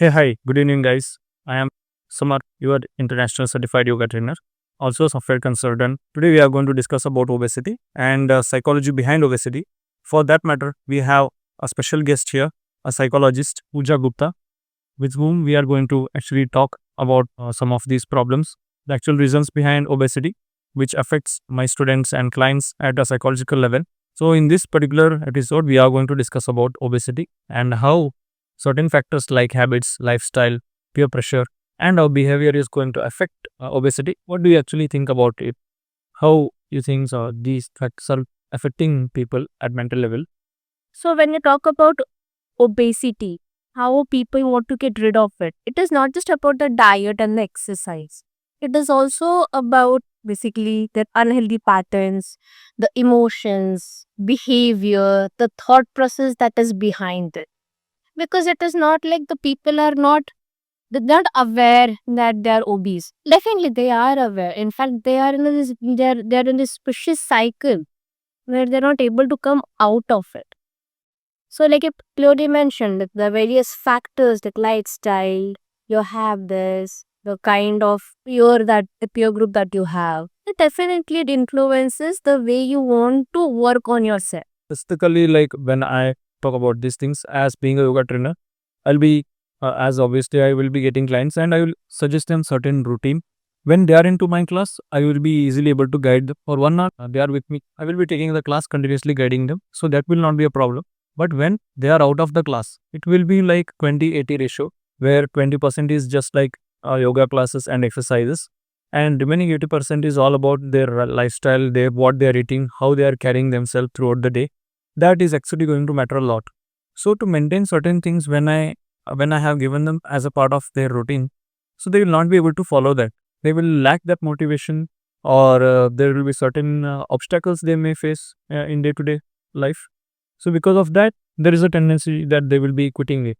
Hey, hi, good evening, guys. I am Samar, your international certified yoga trainer, also a software consultant. Today, we are going to discuss about obesity and psychology behind obesity. For that matter, we have a special guest here, a psychologist, Pooja Gupta, with whom we are going to actually talk about some of these problems, the actual reasons behind obesity, which affects my students and clients at a psychological level. So, in this particular episode, we are going to discuss about obesity and how certain factors like habits, lifestyle, peer pressure, and our behavior is going to affect obesity. What do you actually think about it? How you think these factors are affecting people at mental level? So, when you talk about obesity, how people want to get rid of it, it is not just about the diet and the exercise. It is also about basically the unhealthy patterns, the emotions, behavior, the thought process that is behind it. Because it is not like the people are they're not aware that they are obese. Definitely, they are aware. In fact, they are in they're in this vicious cycle where they're not able to come out of it. So, like you clearly mentioned, like the various factors like lifestyle, you have this, the kind of the peer group that you have. It influences the way you want to work on yourself. Specifically, like when I talk about these things as being a yoga trainer, I'll be, as obviously, I will be getting clients and I will suggest them certain routine. When they are into my class, I will be easily able to guide them for 1 hour. They are with me. I will be taking the class continuously guiding them. So that will not be a problem. But when they are out of the class, it will be like 20-80 ratio, where 20% is just like yoga classes and exercises. And remaining 80% is all about their lifestyle, what they are eating, how they are carrying themselves throughout the day. That is actually going to matter a lot. So to maintain certain things when I have given them as a part of their routine, so they will not be able to follow that. They will lack that motivation, or there will be certain obstacles they may face in day to day life. So because of that, there is a tendency that they will be quitting it.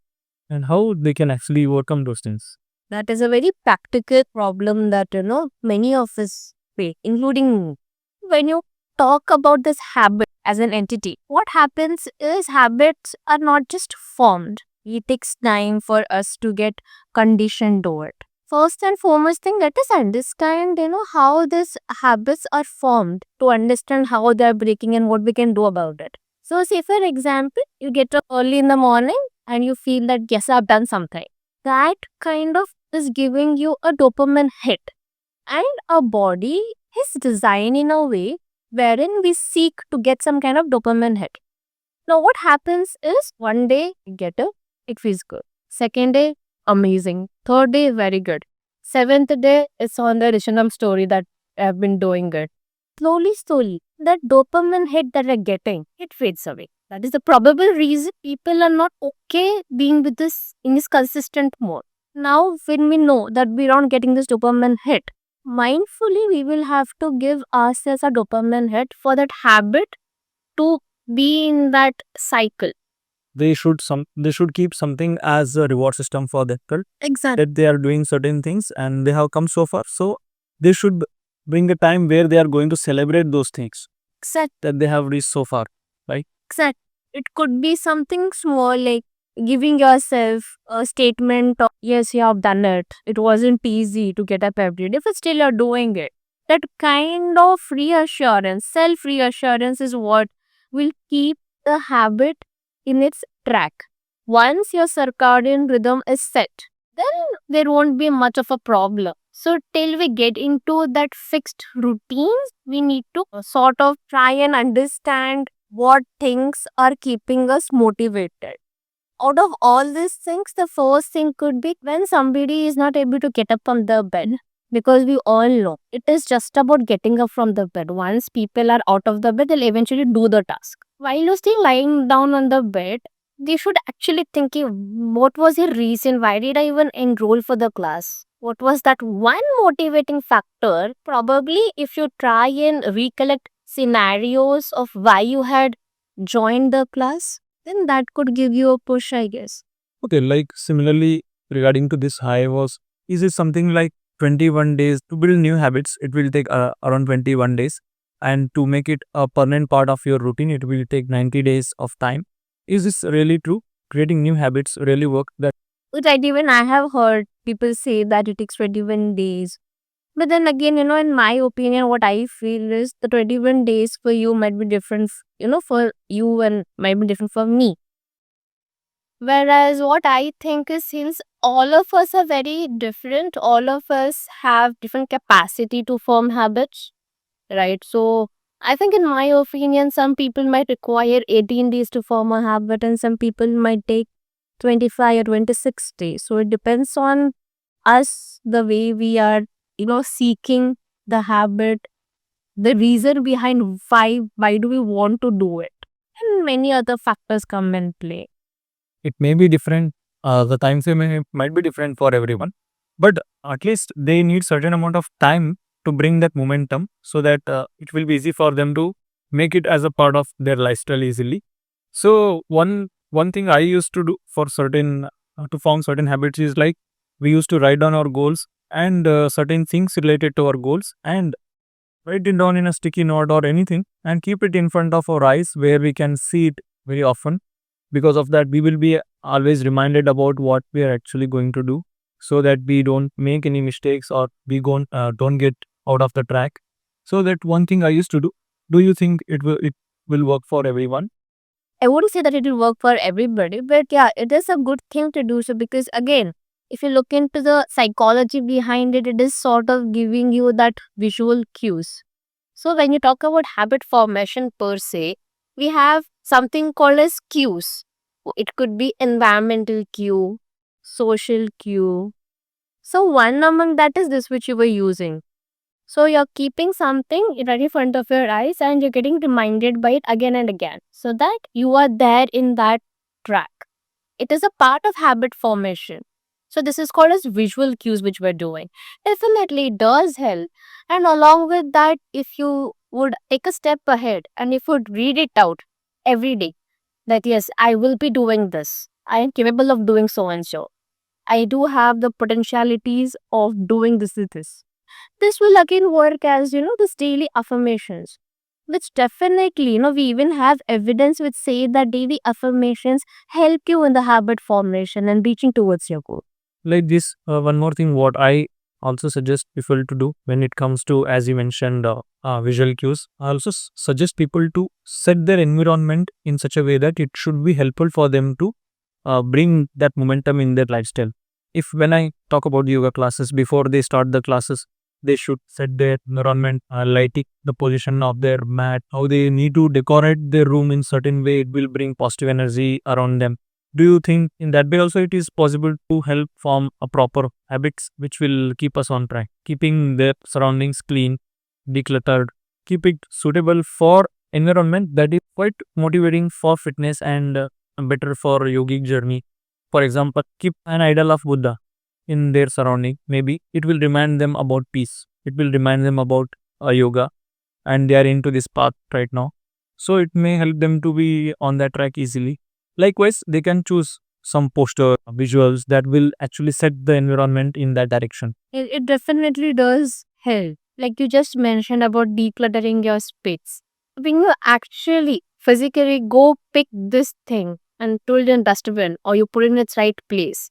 And how they can actually overcome those things? That is a very practical problem that many of us face, including me. When you talk about this habit as an entity, what happens is habits are not just formed. It takes time for us to get conditioned to it. First and foremost thing, let us understand, how these habits are formed, to understand how they are breaking and what we can do about it. So, say for example, you get up early in the morning and you feel that yes, I've done something. That kind of is giving you a dopamine hit, and our body is designed in a way wherein we seek to get some kind of dopamine hit. Now, what happens is one day you get it, it feels good. Second day, amazing. Third day, very good. Seventh day, it's on the Rishanam story that I've been doing good. Slowly, that dopamine hit that we're getting, it fades away. That is the probable reason people are not okay being with this in this consistent mode. Now, when we know that we're not getting this dopamine hit, mindfully we will have to give ourselves a dopamine hit for that habit to be in that cycle. They should keep something as a reward system for that girl, Exactly. that they are doing certain things and they have come so far. So they should bring a time where they are going to celebrate those things Exact. that they have reached so far, right? Exact. It could be something small like giving yourself a statement of yes, you have done it. It wasn't easy to get up every day, but still you're doing it. That kind of reassurance, self reassurance is what will keep the habit in its track. Once your circadian rhythm is set, then there won't be much of a problem. So, till we get into that fixed routines, we need to sort of try and understand what things are keeping us motivated. Out of all these things, the first thing could be when somebody is not able to get up from the bed, because we all know it is just about getting up from the bed. Once people are out of the bed, they'll eventually do the task. While you're still lying down on the bed, they should actually think, what was the reason? Why did I even enroll for the class? What was that one motivating factor? Probably, if you try and recollect scenarios of why you had joined the class, then that could give you a push, I guess. Okay, like similarly regarding to this high was, is it something like 21 days to build new habits? It will take around 21 days, and to make it a permanent part of your routine, it will take 90 days of time. Is this really true? Creating new habits really work? That Right, even I have heard people say that it takes 21 days. But then again, in my opinion, what I feel is the 21 days for you might be different, for you and might be different for me. Whereas what I think is, since all of us are very different, all of us have different capacity to form habits, right? So I think, in my opinion, some people might require 18 days to form a habit, and some people might take 25 or 26 days. So it depends on us, the way we are, seeking the habit, the reason behind why do we want to do it, and many other factors come in play. It may be different. The time frame might be different for everyone, but at least they need certain amount of time to bring that momentum, so that it will be easy for them to make it as a part of their lifestyle easily. So one thing I used to do for certain to form certain habits is like, we used to write down our goals and certain things related to our goals, and write it down in a sticky note or anything, and keep it in front of our eyes where we can see it very often. Because of that, we will be always reminded about what we are actually going to do, so that we don't make any mistakes, or we don't get out of the track. So that one thing I used to do. Do you think it will work for everyone? I wouldn't say that it will work for everybody, but yeah, it is a good thing to do so, because again, if you look into the psychology behind it, it is sort of giving you that visual cues. So when you talk about habit formation per se, we have something called as cues. It could be environmental cue, social cue. So one among that is this which you were using. So you're keeping something right in front of your eyes, and you're getting reminded by it again and again, so that you are there in that track. It is a part of habit formation. So this is called as visual cues, which we're doing. Definitely it does help. And along with that, if you would take a step ahead and if you would read it out every day, that yes, I will be doing this. I am capable of doing so and so. I do have the potentialities of doing this. This will again work as, this daily affirmations, which definitely, we even have evidence which say that daily affirmations help you in the habit formation and reaching towards your goal. Like this, one more thing, what I also suggest people to do when it comes to, as you mentioned, visual cues. I also suggest people to set their environment in such a way that it should be helpful for them to bring that momentum in their lifestyle. If when I talk about yoga classes, before they start the classes, they should set their environment, lighting, the position of their mat, how they need to decorate their room in certain way. It will bring positive energy around them. Do you think in that way also it is possible to help form a proper habits which will keep us on track, keeping their surroundings clean, decluttered, keep it suitable for environment that is quite motivating for fitness and better for yogic journey. For example, keep an idol of Buddha in their surrounding. Maybe it will remind them about peace. It will remind them about yoga, and they are into this path right now. So it may help them to be on that track easily. Likewise, they can choose some poster visuals that will actually set the environment in that direction. It definitely does help. Like you just mentioned about decluttering your space. When you actually physically go pick this thing and put it in dustbin, or you put it in its right place,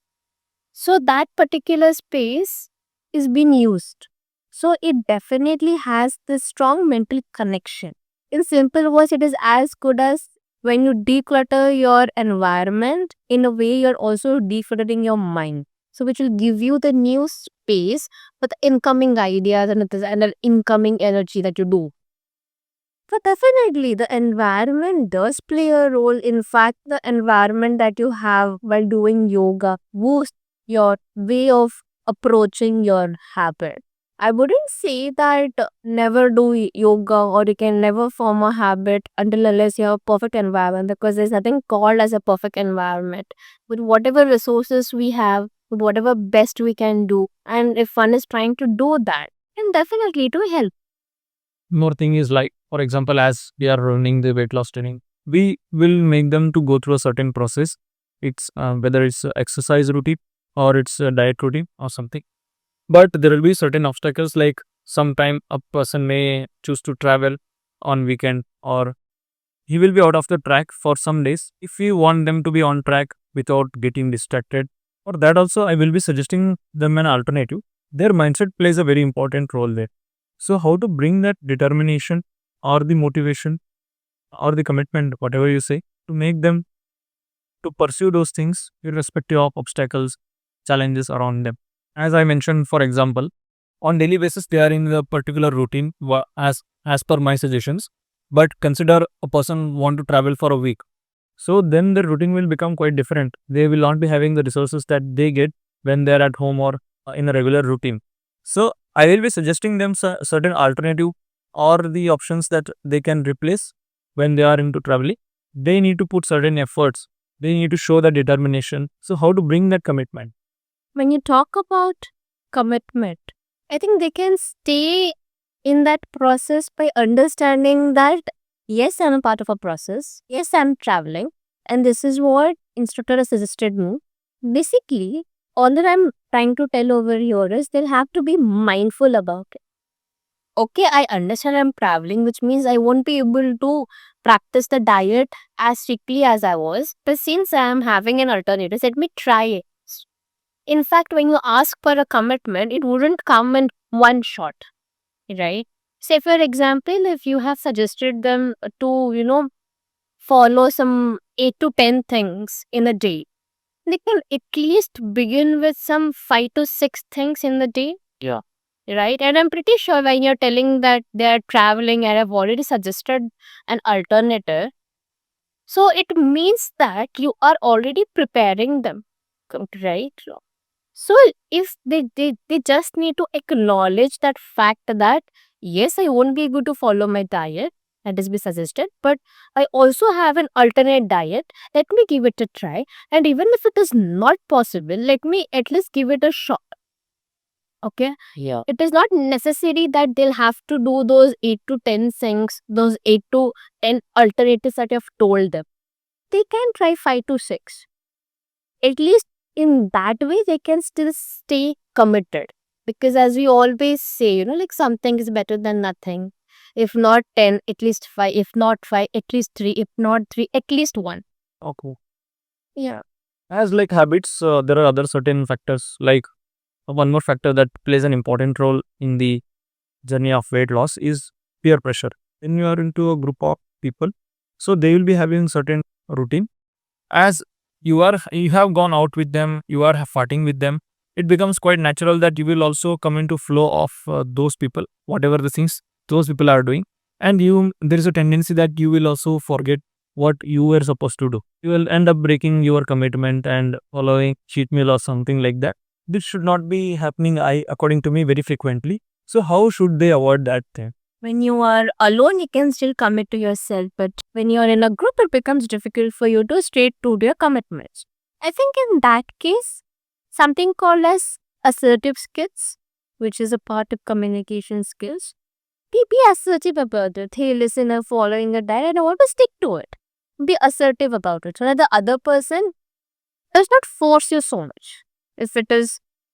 so that particular space is being used. So it definitely has this strong mental connection. In simple words, it is as good as when you declutter your environment, in a way you're also decluttering your mind. So which will give you the new space for the incoming ideas and the incoming energy that you do. So definitely the environment does play a role. In fact, the environment that you have while doing yoga boosts your way of approaching your habit. I wouldn't say that never do yoga, or you can never form a habit until unless you have a perfect environment, because there's nothing called as a perfect environment. With whatever resources we have, with whatever best we can do, and if one is trying to do that, then definitely it will help. More thing is like, for example, as we are running the weight loss training, we will make them to go through a certain process. It's whether it's a exercise routine or it's a diet routine or something. But there will be certain obstacles, like sometime a person may choose to travel on weekend, or he will be out of the track for some days. If we want them to be on track without getting distracted For that also, I will be suggesting them an alternative. Their mindset plays a very important role there. So how to bring that determination or the motivation or the commitment, whatever you say, to make them to pursue those things irrespective of obstacles, challenges around them. As I mentioned, for example, on daily basis they are in a particular routine as per my suggestions. But consider a person want to travel for a week. So then the routine will become quite different. They will not be having the resources that they get when they are at home or in a regular routine. So I will be suggesting them certain alternative or the options that they can replace when they are into traveling. They need to put certain efforts. They need to show the determination. So how to bring that commitment? When you talk about commitment, I think they can stay in that process by understanding that yes, I'm a part of a process. Yes, I'm traveling, and this is what instructor has suggested me. Basically, all that I'm trying to tell over here is they'll have to be mindful about it. Okay, I understand I'm traveling, which means I won't be able to practice the diet as strictly as I was. But since I'm having an alternative, let me try it. In fact, when you ask for a commitment, it wouldn't come in one shot, right? Say, for example, if you have suggested them to, follow some 8 to 10 things in a day, they can at least begin with some 5 to 6 things in the day. Yeah. Right? And I'm pretty sure when you're telling that they're traveling and I've already suggested an alternative, so it means that you are already preparing them, right? So if they just need to acknowledge that fact that yes, I won't be able to follow my diet that is be suggested, but I also have an alternate diet. Let me give it a try. And even if it is not possible, let me at least give it a shot. Okay. Yeah. It is not necessary that they'll have to do those 8 to 10 things, those 8 to 10 alternatives that you've told them. They can try 5 to 6. At least in that way, they can still stay committed. Because as we always say, like something is better than nothing. If not 10, at least 5. If not 5, at least 3. If not 3, at least 1. Okay. Yeah. As like habits, there are other certain factors like one more factor that plays an important role in the journey of weight loss is peer pressure. When you are into a group of people, so they will be having certain routine. As you have gone out with them, you are farting with them, it becomes quite natural that you will also come into flow of those people, whatever the things those people are doing. And there is a tendency that you will also forget what you were supposed to do. You will end up breaking your commitment and following cheat meal or something like that. This should not be happening, according to me, very frequently. So how should they avoid that thing? When you are alone, you can still commit to yourself. But when you are in a group, it becomes difficult for you to stay true to your commitments. I think in that case, something called as assertive skills, which is a part of communication skills, be assertive about it. Hey, listen, I'm following a diet and I want to stick to it. Be assertive about it so that the other person does not force you so much.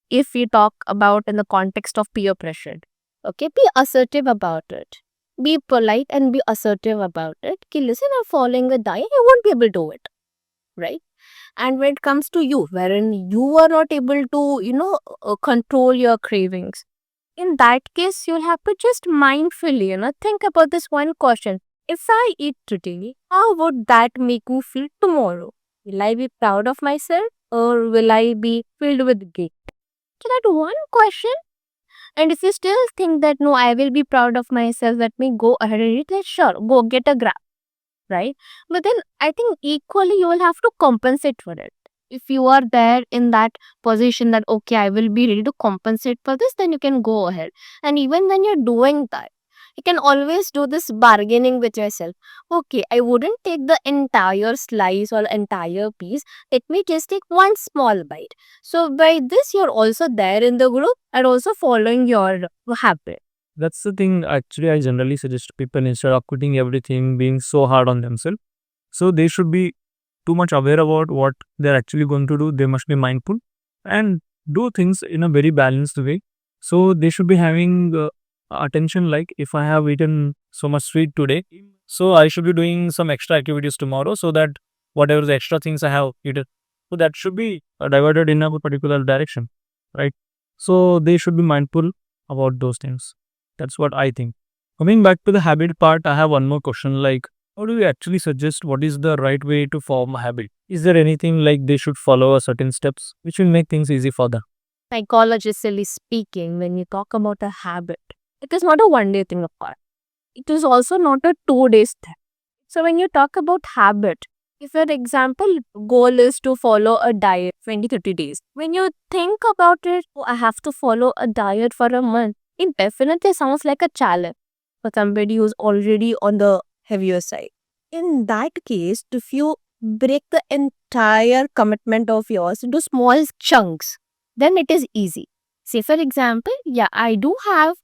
If we talk about in the context of peer pressure, okay, be assertive about it. Be polite and be assertive about it. Okay, listen, I'm following the diet, I won't be able to do it, right? And when it comes to you, wherein you are not able to, control your cravings, in that case, you'll have to just mindfully, think about this one question. If I eat today, how would that make me feel tomorrow? Will I be proud of myself or will I be filled with guilt? So that one question. And if you still think that no, I will be proud of myself, let me go ahead and eat it, sure, go get a grab, right? But then I think equally you will have to compensate for it. If you are there in that position that okay, I will be ready to compensate for this, then you can go ahead. And even when you're doing that, you can always do this bargaining with yourself. Okay, I wouldn't take the entire slice or entire piece. Let me just take one small bite. So by this, you're also there in the group and also following your habit. That's the thing. Actually, I generally suggest people instead of quitting everything, being so hard on themselves. So they should be too much aware about what they're actually going to do. They must be mindful and do things in a very balanced way. So they should be having attention. Like if I have eaten so much sweet today, so I should be doing some extra activities tomorrow so that whatever the extra things I have eaten, So that should be diverted in a particular direction, right? So they should be mindful about those things. That's what I think. Coming back to the habit part, I have one more question. Like, how do you actually suggest what is the right way to form a habit? Is there anything like they should follow a certain steps which will make things easy for them? Psychologically speaking, when you talk about a habit, it is not a one day thing apart. It is also not a 2 day thing. So when you talk about habit, if your example goal is to follow a diet 20-30 days, when you think about it, oh, I have to follow a diet for a month, it definitely sounds like a challenge for somebody who's already on the heavier side. In that case, if you break the entire commitment of yours into small chunks, then it is easy. Say, for example, yeah, I do have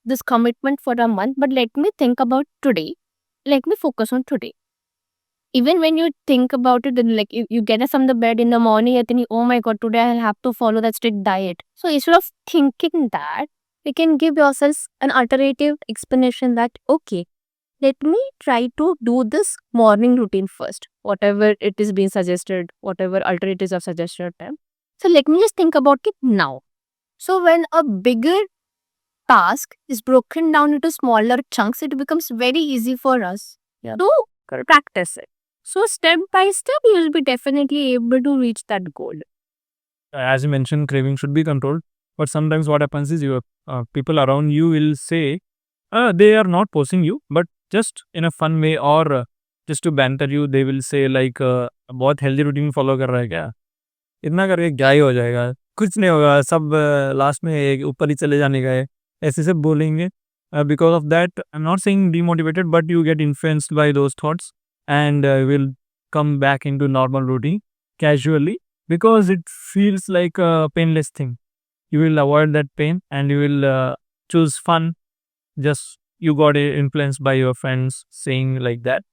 this commitment for a month, but let me think about today. Let me focus on today. Even when you think about it, then like you get up from the bed in the morning and think, oh my god, today I'll have to follow that strict diet. So instead of thinking that, you can give yourself an alternative explanation that, okay, let me try to do this morning routine first, whatever it is being suggested, whatever alternatives are suggested. So let me just think about it now. So when a bigger task is broken down into smaller chunks, it becomes very easy for us to practice it. So step by step, you will be definitely able to reach that goal. As you mentioned, craving should be controlled. But sometimes what happens is your people around you will say they are not posing you, but just in a fun way or just to banter you, they will say like बहुत healthy routine follow कर रहा है क्या? इतना करके क्या ही हो जाएगा? कुछ नहीं होगा, सब लास्ट में ऊपर ही चले जाने का है. ऐसे सब बोलेंगे. Because of that, I'm not saying demotivated, but you get influenced by those thoughts and will come back into normal routine casually because it feels like a painless thing. You will avoid that pain and you will choose fun. Just you got influenced by your friends saying like that.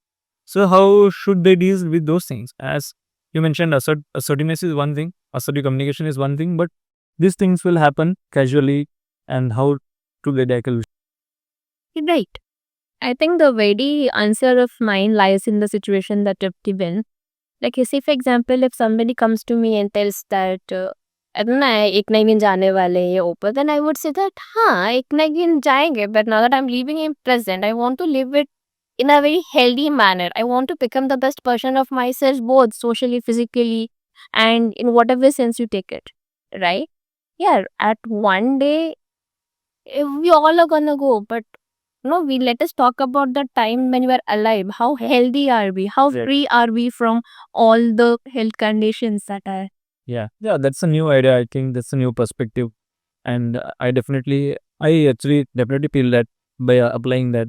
So how should they deal with those things? As you mentioned, assertiveness is one thing, assertive communication is one thing, but these things will happen casually, and how to they tackle? Right. I think the very answer of mine lies in the situation that you've given. Like, you see, for example, if somebody comes to me and tells that, I don't know, एक ना एक दिन जाने वाले हैं ये ऊपर, then I would say that, हाँ, एक ना एक दिन जाएंगे, but now that I'm living in present, I want to live it in a very healthy manner. I want to become the best version of myself, both socially, physically, and in whatever sense you take it, right? Yeah, at one day, we all are gonna go, but no, we let us talk about the time when we were alive. How healthy are we? How Right. free are we from all the health conditions that are? Yeah, that's a new idea. I think that's a new perspective, and I actually definitely feel that by applying that,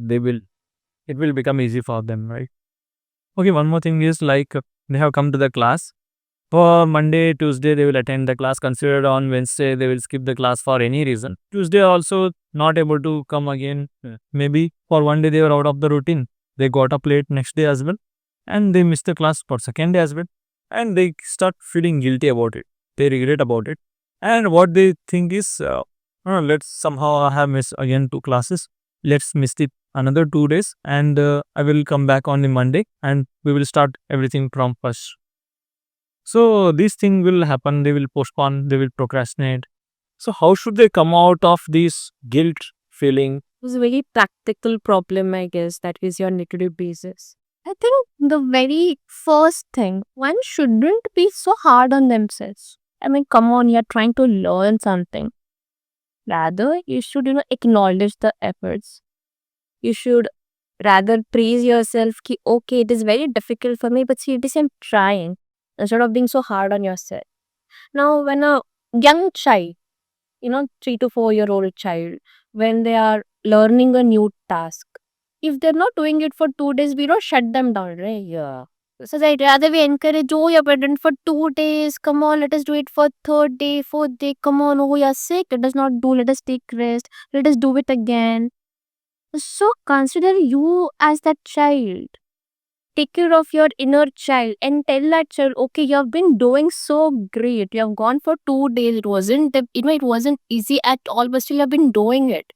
it will become easy for them, right? Okay, one more thing is like they have come to the class. For Monday, Tuesday, they will attend the class. Considered on Wednesday, they will skip the class for any reason. Tuesday also not able to come again. Maybe for one day they were out of the routine. They got up late next day as well, and they missed the class for second day as well, and they start feeling guilty about it. They regret about it, and what they think is, let's somehow have missed again 2 classes. Let's miss it another 2 days, and I will come back on the Monday, and we will start everything from first. So these things will happen, they will postpone, they will procrastinate. So how should they come out of this guilt feeling? It's a very practical problem, I guess, that is your negative basis. I think the very first thing, one shouldn't be so hard on themselves. I mean, come on, you're trying to learn something. Rather, you should, acknowledge the efforts. You should rather praise yourself, ki, okay, it is very difficult for me, but see, it is I'm trying, instead of being so hard on yourself. Now, when a young child, 3 to 4 year old child, when they are learning a new task, if they're not doing it for 2 days, we don't shut them down, right? Yeah. So I'd rather we encourage, oh, you're pregnant for 2 days. Come on, let us do it for third day, fourth day. Come on, oh, you're sick. Let us not do. Let us take rest. Let us do it again. So consider you as that child. Take care of your inner child and tell that child, okay, you have been doing so great. You have gone for 2 days. It wasn't easy at all, but still you have been doing it.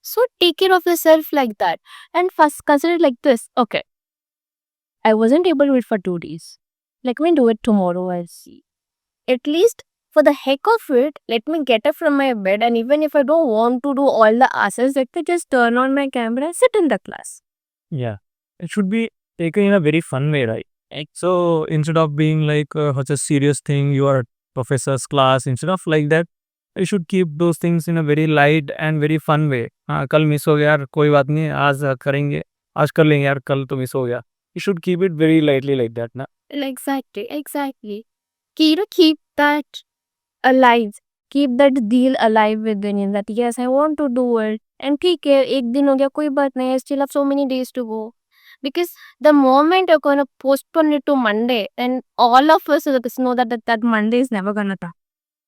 So take care of yourself like that. And first consider it like this. Okay, I wasn't able to do it for 2 days. Let me do it tomorrow, I'll see. At least for the heck of it, let me get up from my bed, and even if I don't want to do all the asks, let me just turn on my camera and sit in the class. Yeah, it should be taken in a very fun way, right? So instead of being like such a serious thing, you are professor's class, instead of like that, you should keep those things in a very light and very fun way. हाँ, कल miss हो गया यार, कोई बात नहीं, आज करेंगे, आज कर लेंगे यार, कल तो मिस हो गया. You should keep it very lightly like that, na? Exactly. Keep that alive. Keep that deal alive within you that yes, I want to do it. And ठीक है, एक दिन हो गया, कोई बात नहीं, I still have so many days to go. Because the moment you're going to postpone it to Monday, then all of us know that Monday is never going to come.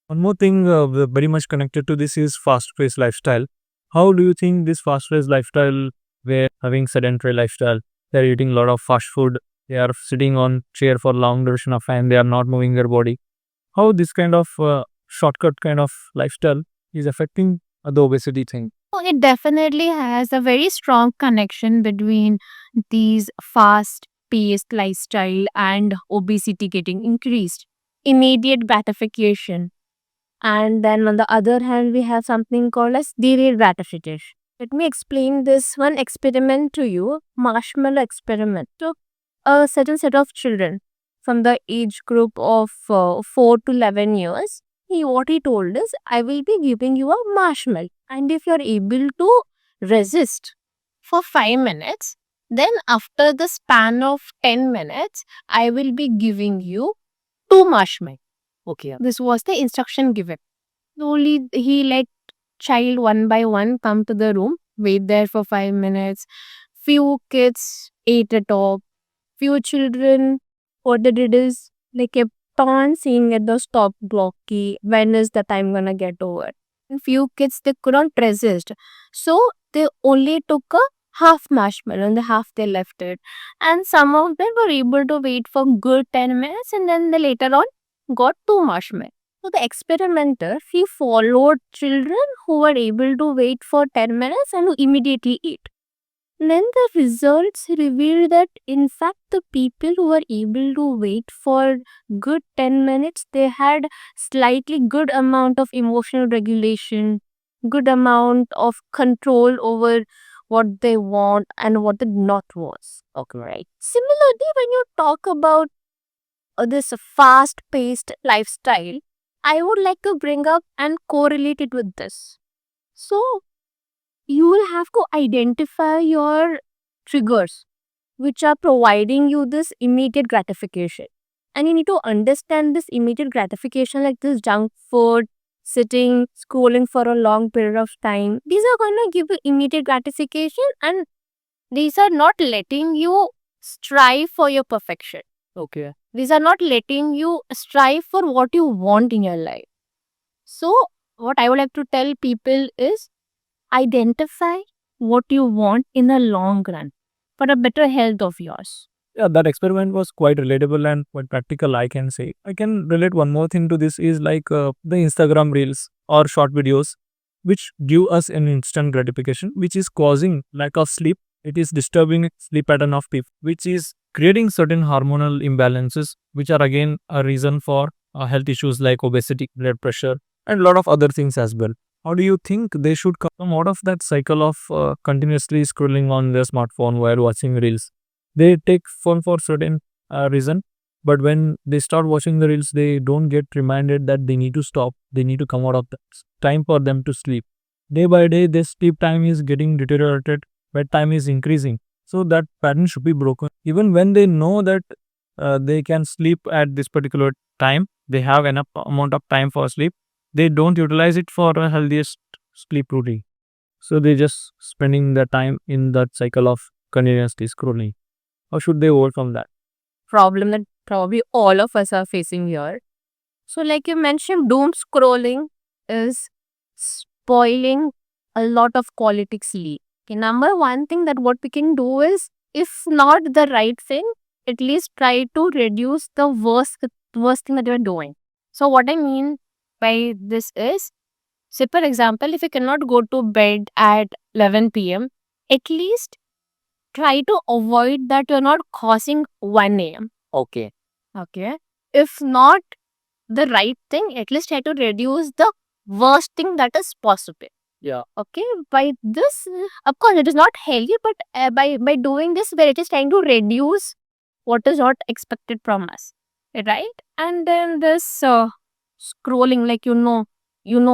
One more thing very much connected to this is fast-paced lifestyle. How do you think this fast-paced lifestyle, where having sedentary lifestyle, they're eating a lot of fast food, they are sitting on chair for long duration of time, they are not moving their body. How this kind of shortcut kind of lifestyle is affecting the obesity thing? Oh, it definitely has a very strong connection between these fast paced lifestyle and obesity getting increased. Immediate gratification. And then on the other hand, we have something called as delayed gratification. Let me explain this one experiment to you. Marshmallow experiment. Took a certain set of children from the age group of 4 to 11 years. What he told is, I will be giving you a marshmallow. And if you're able to resist For 5 minutes, then after the span of 10 minutes, I will be giving you 2 marshmallows. Okay. This was the instruction given. Slowly, he let child one by one come to the room, wait there for 5 minutes. Few kids ate it up. Few children, what they did is they kept on seeing at the stop clock key, when is the time gonna get over. And few kids, they couldn't resist. So they only took a half marshmallow and the half they left it. And some of them were able to wait for good 10 minutes, and then they later on got 2 marshmallows. So the experimenter, he followed children who were able to wait for 10 minutes and who immediately eat. Then the results revealed that in fact the people who were able to wait for good 10 minutes, they had slightly good amount of emotional regulation, good amount of control over what they want and what they not want. Okay, right. Similarly, when you talk about this fast paced lifestyle, I would like to bring up and correlate it with this. So you will have to identify your triggers which are providing you this immediate gratification. And you need to understand this immediate gratification, like this junk food, sitting, scrolling for a long period of time. These are going to give you immediate gratification, and These are not letting you strive for your perfection. okay. These are not letting you strive for what you want in your life. So, what I would like to tell people is identify what you want in the long run for a better health of yours. Yeah, that experiment was quite relatable and quite practical, I can say. I can relate one more thing to this is like the Instagram reels or short videos, which give us an instant gratification, which is causing lack of sleep. It is disturbing sleep pattern of people, which is creating certain hormonal imbalances, which are again a reason for health issues like obesity, blood pressure, and a lot of other things as well. How do you think they should come out of that cycle of continuously scrolling on their smartphone while watching reels? They take phone for certain reason, but when they start watching the reels, they don't get reminded that they need to stop, they need to come out of that. Time for them to sleep. Day by day their sleep time is getting deteriorated, bedtime is increasing, so that pattern should be broken. Even when they know that they can sleep at this particular time, they have enough amount of time for sleep, they don't utilize it for a healthiest sleep routine, so they just spending their time in that cycle of continuously scrolling. How should they overcome that? Problem that probably all of us are facing here. So, like you mentioned, doom scrolling is spoiling a lot of quality sleep. Okay, number one thing that what we can do is, if not the right thing, at least try to reduce the worst thing that you're doing. So, what I mean by this is, say, for example, if you cannot go to bed at 11 p.m., at least try to avoid that you're not causing 1 a.m. Okay. Okay. If not the right thing, at least try to reduce the worst thing that is possible. Yeah. Okay. By this, of course, it is not healthy, but by doing this, we're just trying to reduce what is not expected from us, right? And then this scrolling, like you know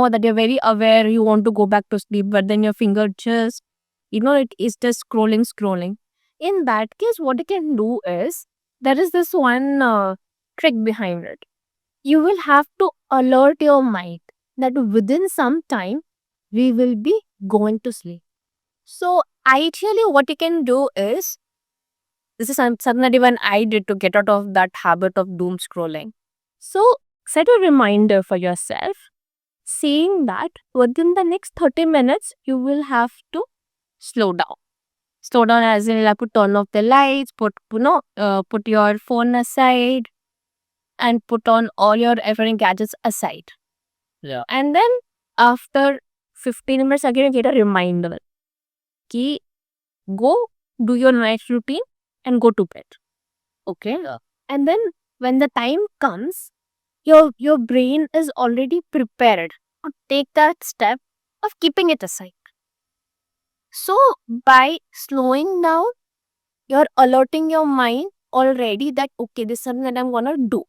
that you're very aware, you want to go back to sleep, but then your finger just, it is just scrolling. In that case, what you can do is, there is this one trick behind it. You will have to alert your mind that within some time we will be going to sleep. So ideally, what you can do is, this is something that even I did to get out of that habit of doom scrolling. So set a reminder for yourself, saying that within the next 30 minutes you will have to slow down. Slow down as in, you'll have to turn off the lights, put your phone aside, and put on all your everything gadgets aside. Yeah. And then after 15 minutes again, you get a reminder. Ki, go do your night routine and go to bed. Okay. Yeah. And then when the time comes, your brain is already prepared to take that step of keeping it aside. So by slowing down, you're alerting your mind already that okay, this is something that I'm gonna do.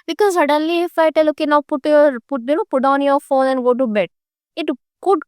Because suddenly if I tell, okay, now put on your phone and go to bed, it could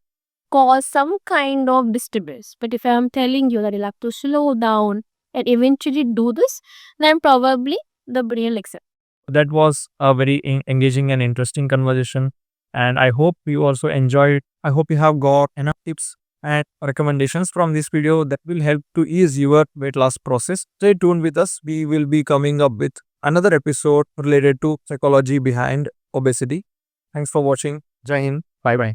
cause some kind of disturbance. But if I'm telling you that you'll have to slow down and eventually do this, then probably the brain will accept. That was a very engaging and interesting conversation. And I hope you also enjoyed. I hope you have got enough tips and recommendations from this video that will help to ease your weight loss process. Stay tuned with us. We will be coming up with another episode related to psychology behind obesity. Thanks for watching. Jai Hind. Bye bye.